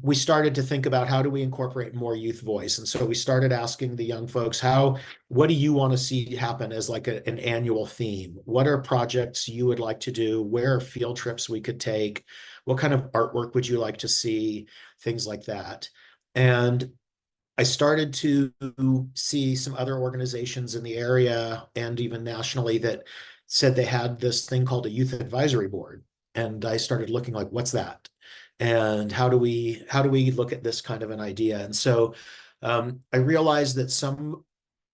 we started to think about how do we incorporate more youth voice. And so we started asking the young folks, what do you want to see happen as like an annual theme? What are projects you would like to do? Where are field trips we could take? What kind of artwork would you like to see? Things like that. And I started to see some other organizations in the area and even nationally that said they had this thing called a youth advisory board. And I started looking like, what's that? And how do we look at this kind of an idea? And so I realized that some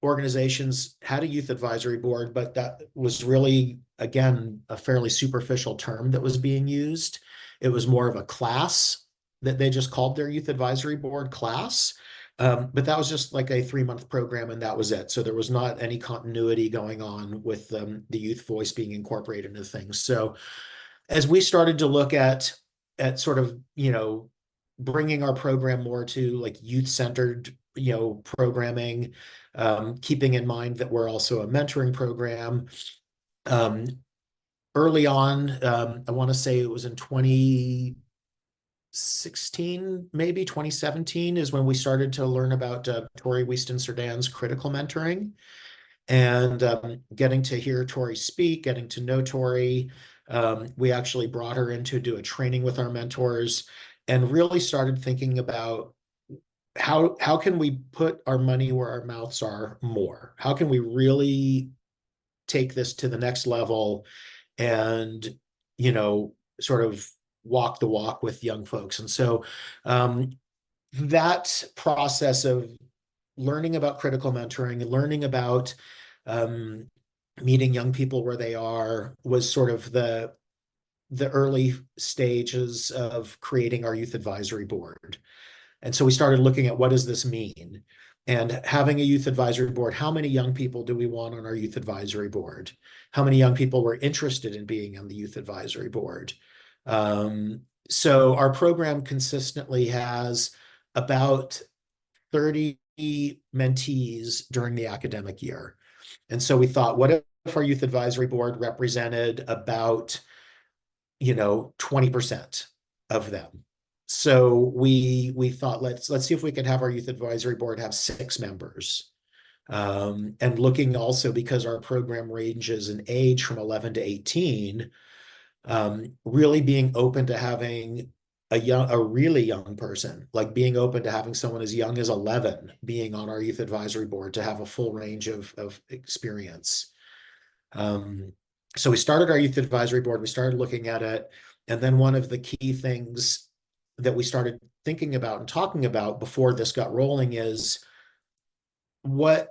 organizations had a youth advisory board, but that was really, again, a fairly superficial term that was being used. It was more of a class that they just called their youth advisory board class. But that was just like a 3-month program, and that was it. So there was not any continuity going on with the youth voice being incorporated into things. So as we started to look at sort of, bringing our program more to like youth-centered, programming, keeping in mind that we're also a mentoring program. Um, Early on, I want to say it was in 2016, maybe 2017 is when we started to learn about Tori Weiston-Serdan's critical mentoring and getting to hear Tori speak, getting to know Tori. We actually brought her in to do a training with our mentors and really started thinking about how can we put our money where our mouths are more? How can we really take this to the next level and, sort of walk the walk with young folks? And so that process of learning about critical mentoring and learning about um, meeting young people where they are was sort of the early stages of creating our youth advisory board. And so we started looking at what does this mean? And having a youth advisory board, how many young people do we want on our youth advisory board? How many young people were interested in being on the youth advisory board? So our program consistently has about 30 mentees during the academic year. And so we thought, what if our youth advisory board represented about, 20% of them? So we thought let's see if we could have our youth advisory board have 6 members. And looking also because our program ranges in age from 11 to 18, really being open to having a really young person, like being open to having someone as young as 11 being on our youth advisory board to have a full range of experience. Um, so we started our youth advisory board, we started looking at it, and then one of the key things that we started thinking about and talking about before this got rolling is what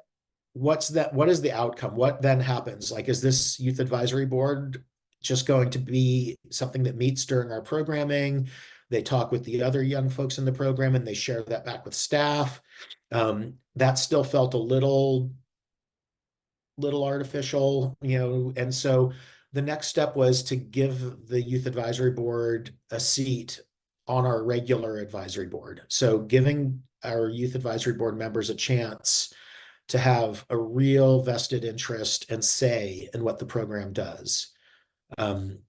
what is the outcome? What then happens? Like, is this youth advisory board just going to be something that meets during our programming? They talk with the other young folks in the program and they share that back with staff. That still felt a little artificial, and so the next step was to give the youth advisory board a seat on our regular advisory board. So giving our youth advisory board members a chance to have a real vested interest and say in what the program does. Um,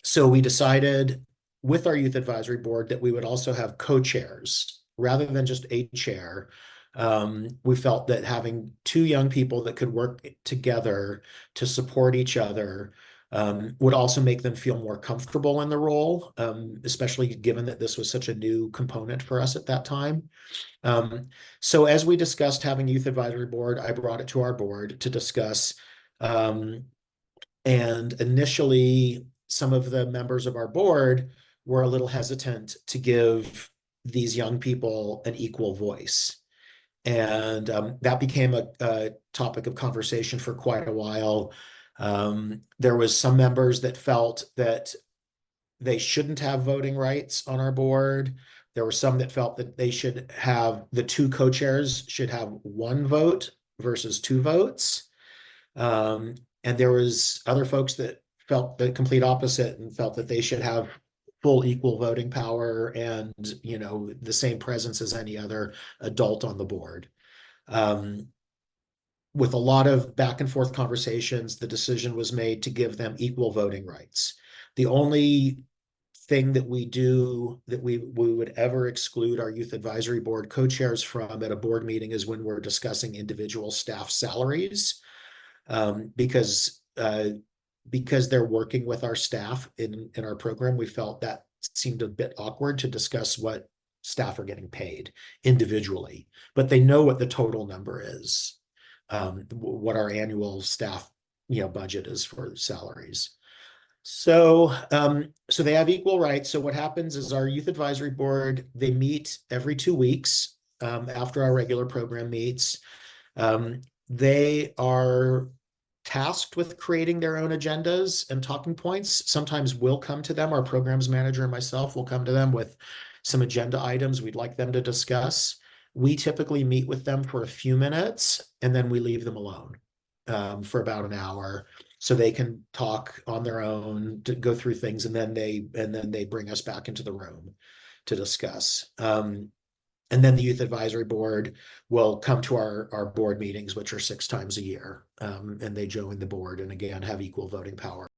so we decided with our youth advisory board that we would also have co-chairs rather than just a chair. We felt that having 2 young people that could work together to support each other would also make them feel more comfortable in the role, especially given that this was such a new component for us at that time. Um, so as we discussed having youth advisory board, I brought it to our board to discuss. Um, and initially, some of the members of our board were a little hesitant to give these young people an equal voice. And that became a topic of conversation for quite a while. There was some members that felt that they shouldn't have voting rights on our board. There were some that felt that they should have the 2 co-chairs should have 1 vote versus 2 votes. And there was other folks that felt the complete opposite and felt that they should have full equal voting power and, the same presence as any other adult on the board. Um, with a lot of back and forth conversations, the decision was made to give them equal voting rights. The only thing that we do that we would ever exclude our youth advisory board co-chairs from at a board meeting is when we're discussing individual staff salaries, because they're working with our staff in our program. We felt that seemed a bit awkward to discuss what staff are getting paid individually, but they know what the total number is, what our annual staff, budget is for salaries. So they have equal rights. So what happens is our youth advisory board, they meet every 2 weeks, after our regular program meets. They are tasked with creating their own agendas and talking points. Sometimes we'll come to them, our programs manager and myself will come to them with some agenda items we'd like them to discuss. We typically meet with them for a few minutes and then we leave them alone, for about an hour, so they can talk on their own, to go through things, and then they bring us back into the room to discuss. And then the youth advisory board will come to our board meetings, which are 6 times a year, and they join the board and again have equal voting power.